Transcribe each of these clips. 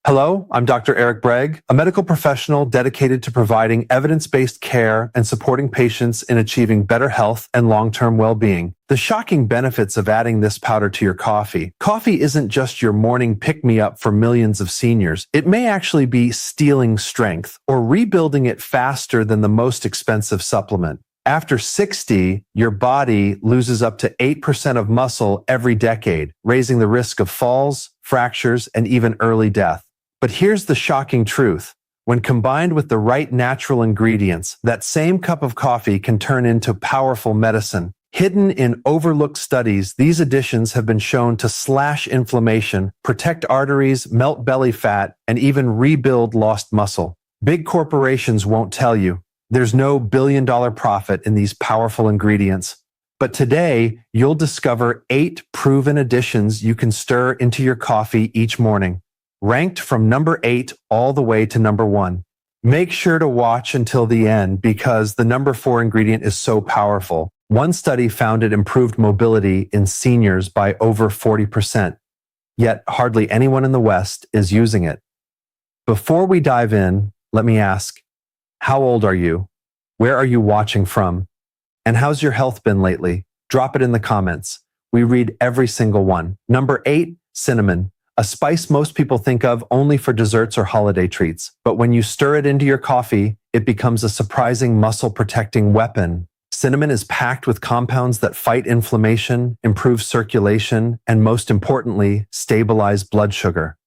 Hello, I'm Dr. Eric Bragg, a medical professional dedicated to providing evidence-based care and supporting patients in achieving better health and long-term well-being. The shocking benefits of adding this powder to your coffee. Coffee isn't just your morning pick-me-up for millions of seniors. It may actually be stealing strength or rebuilding it faster than the most expensive supplement. After 60, your body loses up to 8% of muscle every decade, raising the risk of falls, fractures, and even early death. But here's the shocking truth. When combined with the right natural ingredients, that same cup of coffee can turn into powerful medicine. Hidden in overlooked studies, these additions have been shown to slash inflammation, protect arteries, melt belly fat, and even rebuild lost muscle. Big corporations won't tell you. There's no billion-dollar profit in these powerful ingredients. But today, you'll discover 8 proven additions you can stir into your coffee each morning, ranked from number 8 all the way to number 1. Make sure to watch until the end because the number 4 ingredient is so powerful. One study found it improved mobility in seniors by over 40%, yet hardly anyone in the West is using it. Before we dive in, let me ask, how old are you? Where are you watching from? And how's your health been lately? Drop it in the comments. We read every single one. Number 8, cinnamon. A spice most people think of only for desserts or holiday treats. But when you stir it into your coffee, it becomes a surprising muscle-protecting weapon. Cinnamon is packed with compounds that fight inflammation, improve circulation, and most importantly, stabilize blood sugar.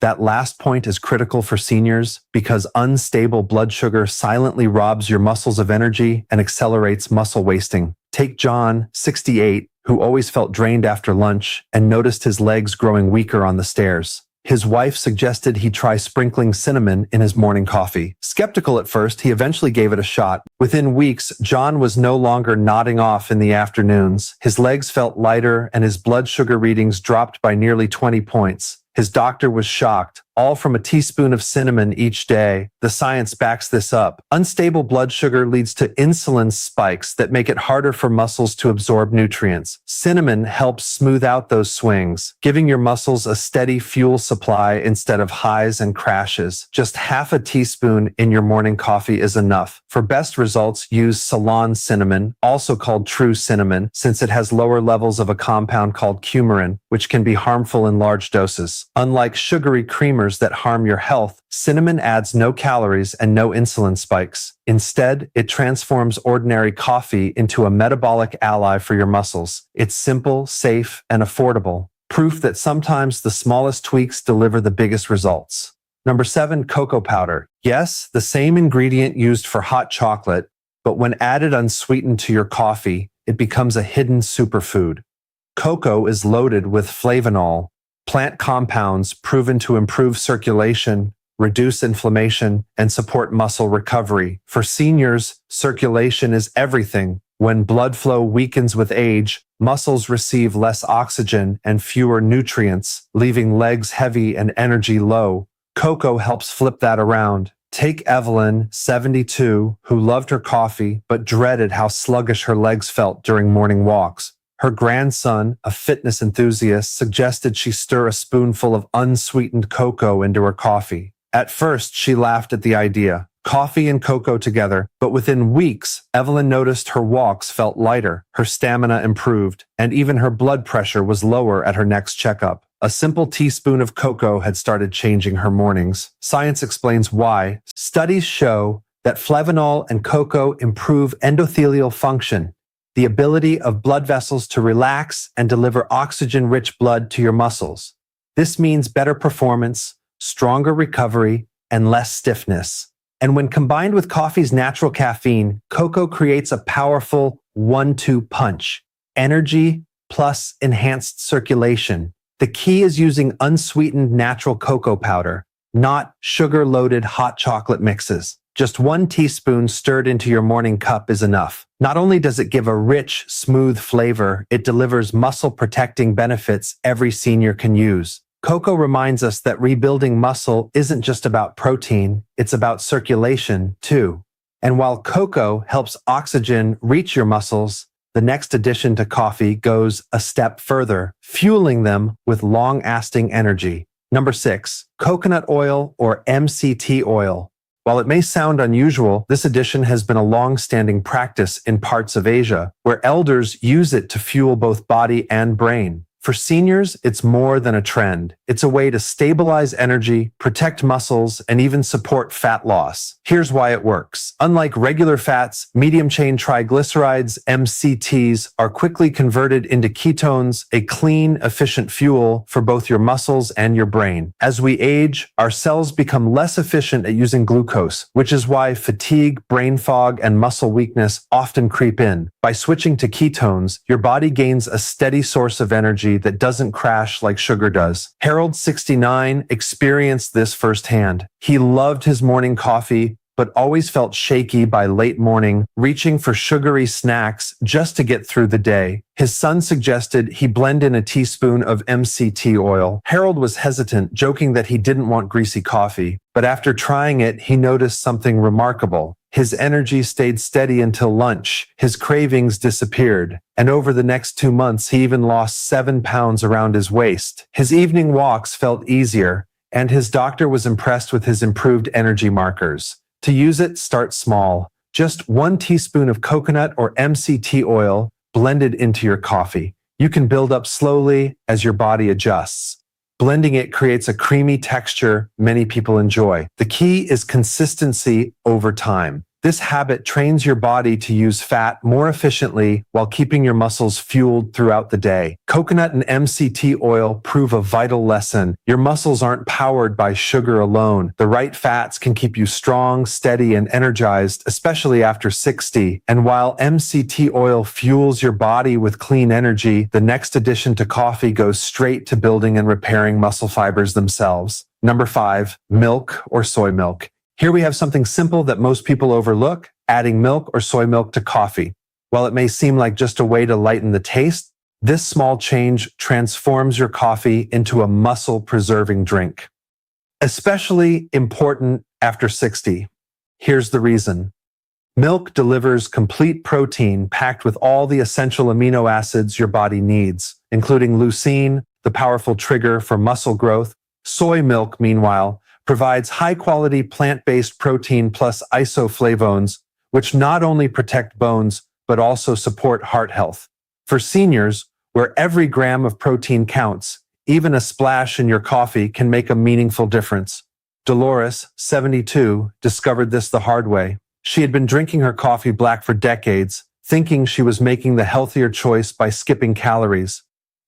That last point is critical for seniors because unstable blood sugar silently robs your muscles of energy and accelerates muscle wasting. Take John, 68, who always felt drained after lunch and noticed his legs growing weaker on the stairs. His wife suggested he try sprinkling cinnamon in his morning coffee. Skeptical at first, he eventually gave it a shot. Within weeks, John was no longer nodding off in the afternoons. His legs felt lighter and his blood sugar readings dropped by nearly 20 points. His doctor was shocked, all from a teaspoon of cinnamon each day. The science backs this up. Unstable blood sugar leads to insulin spikes that make it harder for muscles to absorb nutrients. Cinnamon helps smooth out those swings, giving your muscles a steady fuel supply instead of highs and crashes. Just half a teaspoon in your morning coffee is enough. For best results, use Ceylon cinnamon, also called true cinnamon, since it has lower levels of a compound called coumarin, which can be harmful in large doses. Unlike sugary creamers that harm your health, cinnamon adds no calories and no insulin spikes. Instead, it transforms ordinary coffee into a metabolic ally for your muscles. It's simple, safe, and affordable. Proof that sometimes the smallest tweaks deliver the biggest results. Number 7, cocoa powder. Yes, the same ingredient used for hot chocolate, but when added unsweetened to your coffee, it becomes a hidden superfood. Cocoa is loaded with flavanol, plant compounds proven to improve circulation, reduce inflammation, and support muscle recovery. For seniors, circulation is everything. When blood flow weakens with age, muscles receive less oxygen and fewer nutrients, leaving legs heavy and energy low. Cocoa helps flip that around. Take Evelyn, 72, who loved her coffee but dreaded how sluggish her legs felt during morning walks. Her grandson, a fitness enthusiast, suggested she stir a spoonful of unsweetened cocoa into her coffee. At first, she laughed at the idea. Coffee and cocoa together, but within weeks, Evelyn noticed her walks felt lighter, her stamina improved, and even her blood pressure was lower at her next checkup. A simple teaspoon of cocoa had started changing her mornings. Science explains why. Studies show that flavanol and cocoa improve endothelial function, the ability of blood vessels to relax and deliver oxygen-rich blood to your muscles. This means better performance, stronger recovery, and less stiffness. And when combined with coffee's natural caffeine, cocoa creates a powerful 1-2 punch. Energy plus enhanced circulation. The key is using unsweetened natural cocoa powder, not sugar-loaded hot chocolate mixes. Just 1 teaspoon stirred into your morning cup is enough. Not only does it give a rich, smooth flavor, it delivers muscle-protecting benefits every senior can use. Cocoa reminds us that rebuilding muscle isn't just about protein, it's about circulation, too. And while cocoa helps oxygen reach your muscles, the next addition to coffee goes a step further, fueling them with long-lasting energy. Number 6. Coconut oil or MCT oil. While it may sound unusual, this addition has been a long-standing practice in parts of Asia, where elders use it to fuel both body and brain. For seniors, it's more than a trend. It's a way to stabilize energy, protect muscles, and even support fat loss. Here's why it works. Unlike regular fats, medium-chain triglycerides, MCTs, are quickly converted into ketones, a clean, efficient fuel for both your muscles and your brain. As we age, our cells become less efficient at using glucose, which is why fatigue, brain fog, and muscle weakness often creep in. By switching to ketones, your body gains a steady source of energy that doesn't crash like sugar does. Harold, 69, experienced this firsthand. He loved his morning coffee, but always felt shaky by late morning, reaching for sugary snacks just to get through the day. His son suggested he blend in a teaspoon of MCT oil. Harold was hesitant, joking that he didn't want greasy coffee, but after trying it, he noticed something remarkable. His energy stayed steady until lunch, his cravings disappeared, and over the next 2 months he even lost 7 pounds around his waist. His evening walks felt easier, and his doctor was impressed with his improved energy markers. To use it, start small. Just 1 teaspoon of coconut or MCT oil blended into your coffee. You can build up slowly as your body adjusts. Blending it creates a creamy texture many people enjoy. The key is consistency over time. This habit trains your body to use fat more efficiently while keeping your muscles fueled throughout the day. Coconut and MCT oil prove a vital lesson. Your muscles aren't powered by sugar alone. The right fats can keep you strong, steady, and energized, especially after 60. And while MCT oil fuels your body with clean energy, the next addition to coffee goes straight to building and repairing muscle fibers themselves. Number 5, milk or soy milk. Here we have something simple that most people overlook, adding milk or soy milk to coffee. While it may seem like just a way to lighten the taste, this small change transforms your coffee into a muscle-preserving drink. Especially important after 60. Here's the reason. Milk delivers complete protein packed with all the essential amino acids your body needs, including leucine, the powerful trigger for muscle growth. Soy milk, meanwhile, provides high-quality plant-based protein plus isoflavones, which not only protect bones, but also support heart health. For seniors, where every gram of protein counts, even a splash in your coffee can make a meaningful difference. Dolores, 72, discovered this the hard way. She had been drinking her coffee black for decades, thinking she was making the healthier choice by skipping calories.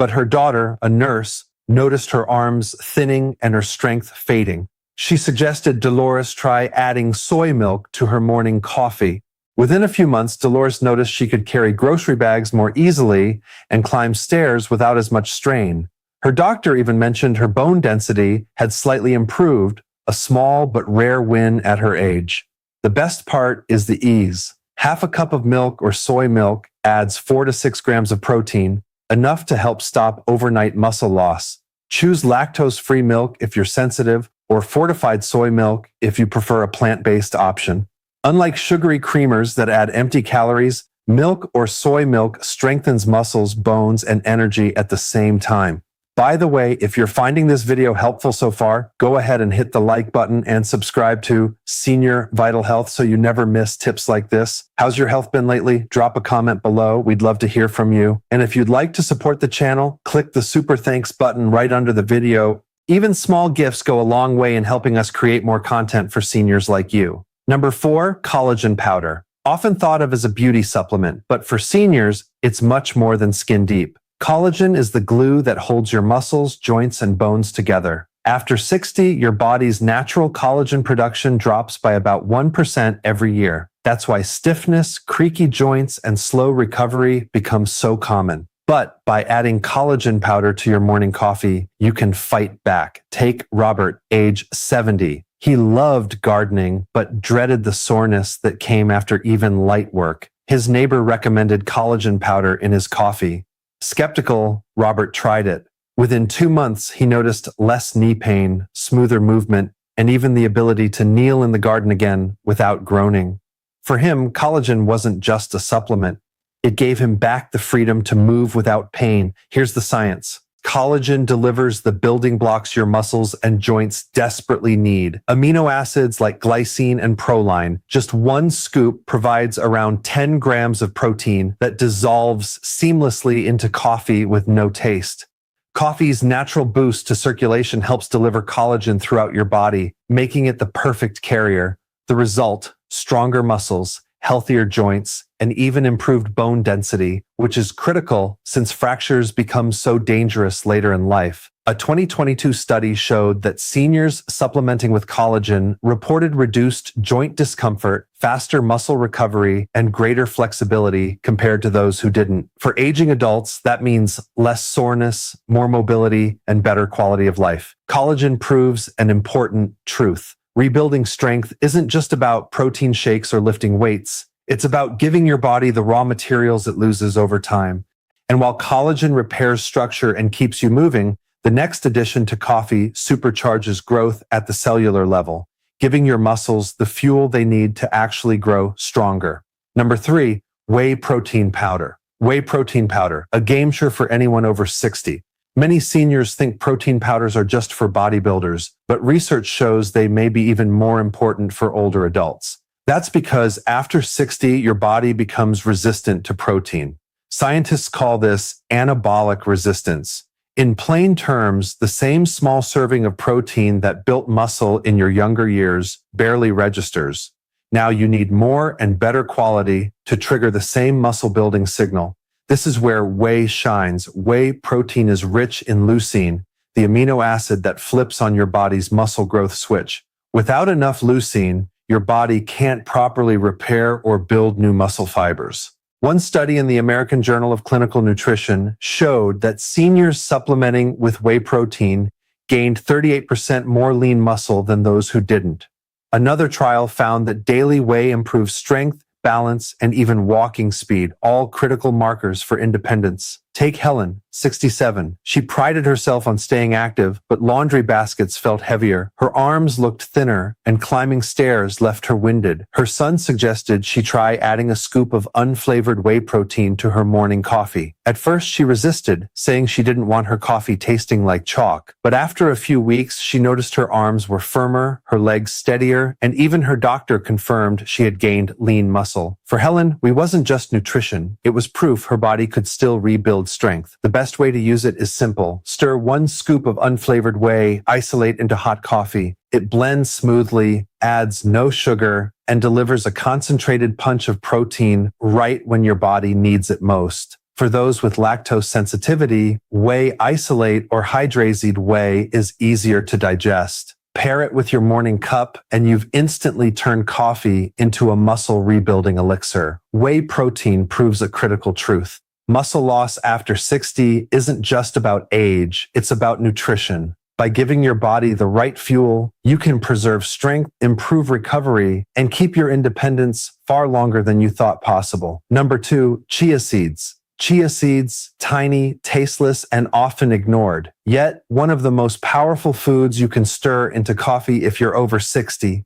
But her daughter, a nurse, noticed her arms thinning and her strength fading. She suggested Dolores try adding soy milk to her morning coffee. Within a few months, Dolores noticed she could carry grocery bags more easily and climb stairs without as much strain. Her doctor even mentioned her bone density had slightly improved, a small but rare win at her age. The best part is the ease. Half a cup of milk or soy milk adds 4 to 6 grams of protein, enough to help stop overnight muscle loss. Choose lactose-free milk if you're sensitive, or fortified soy milk if you prefer a plant-based option. Unlike sugary creamers that add empty calories, milk or soy milk strengthens muscles, bones, and energy at the same time. By the way, if you're finding this video helpful so far, go ahead and hit the like button and subscribe to Senior Vital Health so you never miss tips like this. How's your health been lately? Drop a comment below. We'd love to hear from you. And if you'd like to support the channel, click the super thanks button right under the video. Even small gifts go a long way in helping us create more content for seniors like you. Number 4, collagen powder. Often thought of as a beauty supplement, but for seniors, it's much more than skin deep. Collagen is the glue that holds your muscles, joints, and bones together. After 60, your body's natural collagen production drops by about 1% every year. That's why stiffness, creaky joints, and slow recovery become so common. But by adding collagen powder to your morning coffee, you can fight back. Take Robert, age 70. He loved gardening, but dreaded the soreness that came after even light work. His neighbor recommended collagen powder in his coffee. Skeptical, Robert tried it. Within 2 months, he noticed less knee pain, smoother movement, and even the ability to kneel in the garden again without groaning. For him, collagen wasn't just a supplement. It gave him back the freedom to move without pain. Here's the science. Collagen delivers the building blocks your muscles and joints desperately need. Amino acids like glycine and proline. Just one scoop provides around 10 grams of protein that dissolves seamlessly into coffee with no taste. Coffee's natural boost to circulation helps deliver collagen throughout your body, making it the perfect carrier. The result, stronger muscles, healthier joints, and even improved bone density, which is critical since fractures become so dangerous later in life. A 2022 study showed that seniors supplementing with collagen reported reduced joint discomfort, faster muscle recovery, and greater flexibility compared to those who didn't. For aging adults, that means less soreness, more mobility, and better quality of life. Collagen proves an important truth. Rebuilding strength isn't just about protein shakes or lifting weights. It's about giving your body the raw materials it loses over time. And while collagen repairs structure and keeps you moving, the next addition to coffee supercharges growth at the cellular level, giving your muscles the fuel they need to actually grow stronger. Number 3, whey protein powder. Whey protein powder, a game changer for anyone over 60. Many seniors think protein powders are just for bodybuilders, but research shows they may be even more important for older adults. That's because after 60, your body becomes resistant to protein. Scientists call this anabolic resistance. In plain terms, the same small serving of protein that built muscle in your younger years barely registers. Now you need more and better quality to trigger the same muscle building signal. This is where whey shines. Whey protein is rich in leucine, the amino acid that flips on your body's muscle growth switch. Without enough leucine, your body can't properly repair or build new muscle fibers. One study in the American Journal of Clinical Nutrition showed that seniors supplementing with whey protein gained 38% more lean muscle than those who didn't. Another trial found that daily whey improves strength, balance, and even walking speed, all critical markers for independence. Take Helen, 67. She prided herself on staying active, but laundry baskets felt heavier. Her arms looked thinner, and climbing stairs left her winded. Her son suggested she try adding a scoop of unflavored whey protein to her morning coffee. At first, she resisted, saying she didn't want her coffee tasting like chalk. But after a few weeks, she noticed her arms were firmer, her legs steadier, and even her doctor confirmed she had gained lean muscle. For Helen, it wasn't just nutrition. It was proof her body could still rebuild strength. The best way to use it is simple. Stir 1 scoop of unflavored whey, isolate into hot coffee. It blends smoothly, adds no sugar, and delivers a concentrated punch of protein right when your body needs it most. For those with lactose sensitivity, whey isolate or hydrazed whey is easier to digest. Pair it with your morning cup, and you've instantly turned coffee into a muscle rebuilding elixir. Whey protein proves a critical truth. Muscle loss after 60 isn't just about age, it's about nutrition. By giving your body the right fuel, you can preserve strength, improve recovery, and keep your independence far longer than you thought possible. Number 2, chia seeds. Chia seeds, tiny, tasteless, and often ignored. Yet, one of the most powerful foods you can stir into coffee if you're over 60.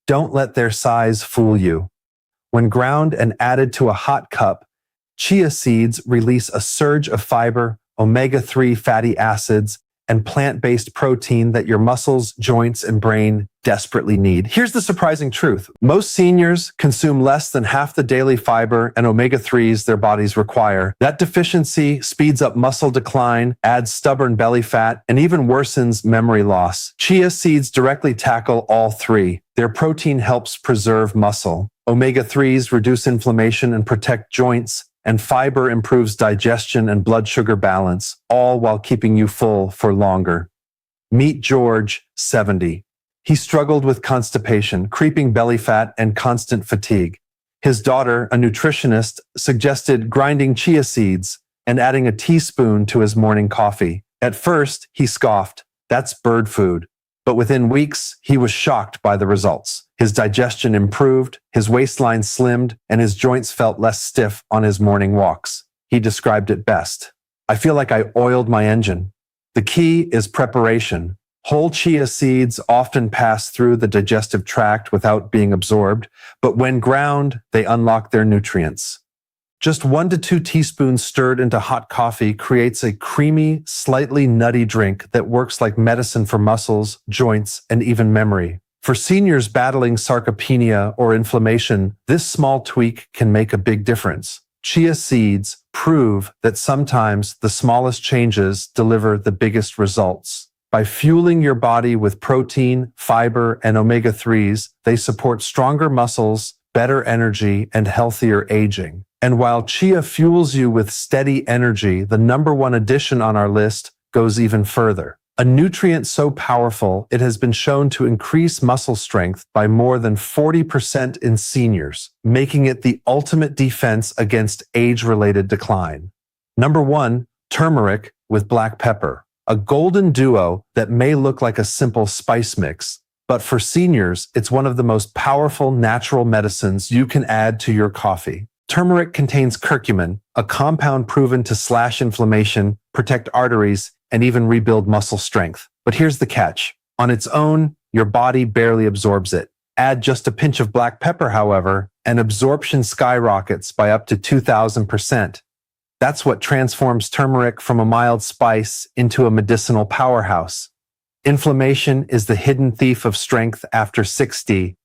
Don't let their size fool you. When ground and added to a hot cup, chia seeds release a surge of fiber, omega-3 fatty acids, and plant-based protein that your muscles, joints, and brain desperately need. Here's the surprising truth. Most seniors consume less than half the daily fiber and omega-3s their bodies require. That deficiency speeds up muscle decline, adds stubborn belly fat, and even worsens memory loss. Chia seeds directly tackle all three. Their protein helps preserve muscle. Omega-3s reduce inflammation and protect joints, and fiber improves digestion and blood sugar balance, all while keeping you full for longer. Meet George, 70. He struggled with constipation, creeping belly fat, and constant fatigue. His daughter, a nutritionist, suggested grinding chia seeds and adding a teaspoon to his morning coffee. At first, he scoffed, "That's bird food." But within weeks, he was shocked by the results. His digestion improved, his waistline slimmed, and his joints felt less stiff on his morning walks. He described it best. "I feel like I oiled my engine." The key is preparation. Whole chia seeds often pass through the digestive tract without being absorbed, but when ground, they unlock their nutrients. Just 1 to 2 teaspoons stirred into hot coffee creates a creamy, slightly nutty drink that works like medicine for muscles, joints, and even memory. For seniors battling sarcopenia or inflammation, this small tweak can make a big difference. Chia seeds prove that sometimes the smallest changes deliver the biggest results. By fueling your body with protein, fiber, and omega-3s, they support stronger muscles, better energy, and healthier aging. And while chia fuels you with steady energy, the #1 addition on our list goes even further. A nutrient so powerful, it has been shown to increase muscle strength by more than 40% in seniors, making it the ultimate defense against age-related decline. #1, turmeric with black pepper. A golden duo that may look like a simple spice mix, but for seniors, it's one of the most powerful natural medicines you can add to your coffee. Turmeric contains curcumin, a compound proven to slash inflammation, protect arteries, and even rebuild muscle strength. But here's the catch. On its own, your body barely absorbs it. Add just a pinch of black pepper, however, and absorption skyrockets by up to 2,000%. That's what transforms turmeric from a mild spice into a medicinal powerhouse. Inflammation is the hidden thief of strength after 60.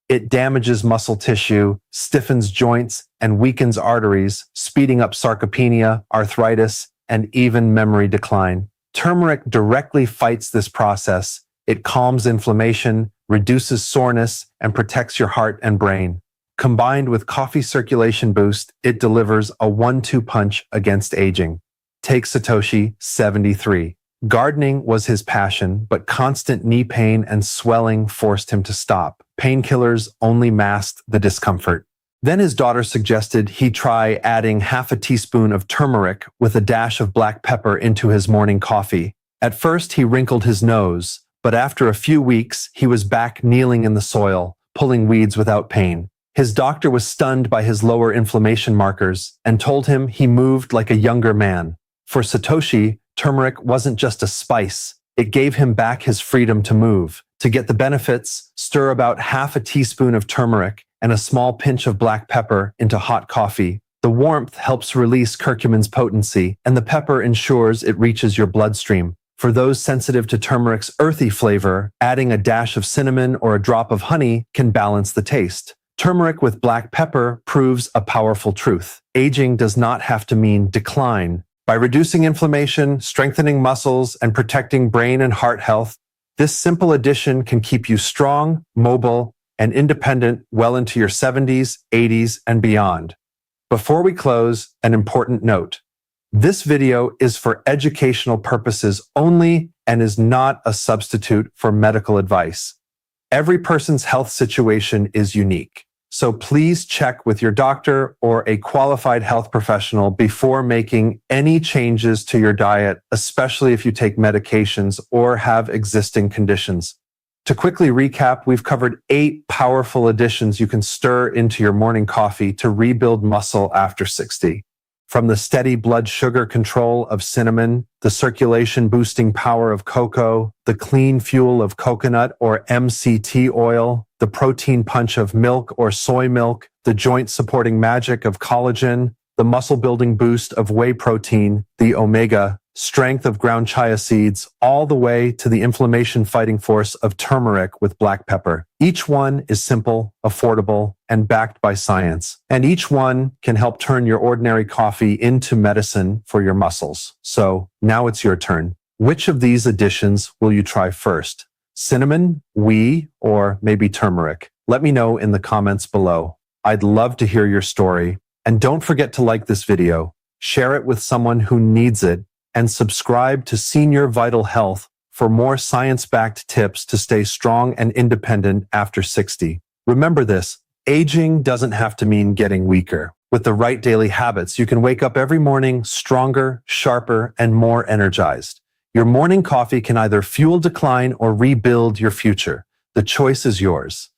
It damages muscle tissue, stiffens joints, and weakens arteries, speeding up sarcopenia, arthritis, and even memory decline. Turmeric directly fights this process. It calms inflammation, reduces soreness, and protects your heart and brain. Combined with coffee circulation boost, it delivers a 1-2 punch against aging. Take Satoshi, 73. Gardening was his passion, but constant knee pain and swelling forced him to stop. Painkillers only masked the discomfort. Then his daughter suggested he try adding half a teaspoon of turmeric with a dash of black pepper into his morning coffee. At first, he wrinkled his nose, but after a few weeks, he was back kneeling in the soil, pulling weeds without pain. His doctor was stunned by his lower inflammation markers and told him he moved like a younger man. For Satoshi, turmeric wasn't just a spice. It gave him back his freedom to move. To get the benefits, stir about half a teaspoon of turmeric and a small pinch of black pepper into hot coffee. The warmth helps release curcumin's potency, and the pepper ensures it reaches your bloodstream. For those sensitive to turmeric's earthy flavor, adding a dash of cinnamon or a drop of honey can balance the taste. Turmeric with black pepper proves a powerful truth. Aging does not have to mean decline. By reducing inflammation, strengthening muscles, and protecting brain and heart health, this simple addition can keep you strong, mobile, and independent well into your 70s, 80s, and beyond. Before we close, an important note. This video is for educational purposes only and is not a substitute for medical advice. Every person's health situation is unique, so please check with your doctor or a qualified health professional before making any changes to your diet, especially if you take medications or have existing conditions. To quickly recap, we've covered 8 powerful additions you can stir into your morning coffee to rebuild muscle after 60. From the steady blood sugar control of cinnamon, the circulation boosting power of cocoa, the clean fuel of coconut or MCT oil, the protein punch of milk or soy milk, the joint supporting magic of collagen, the muscle building boost of whey protein, the omega strength of ground chia seeds, all the way to the inflammation fighting force of turmeric with black pepper. Each one is simple, affordable, and backed by science. And each one can help turn your ordinary coffee into medicine for your muscles. So now it's your turn. Which of these additions will you try first? Cinnamon, whey, or maybe turmeric? Let me know in the comments below. I'd love to hear your story. And don't forget to like this video, share it with someone who needs it, and subscribe to Senior Vital Health for more science-backed tips to stay strong and independent after 60. Remember this, aging doesn't have to mean getting weaker. With the right daily habits, you can wake up every morning stronger, sharper, and more energized. Your morning coffee can either fuel decline or rebuild your future. The choice is yours.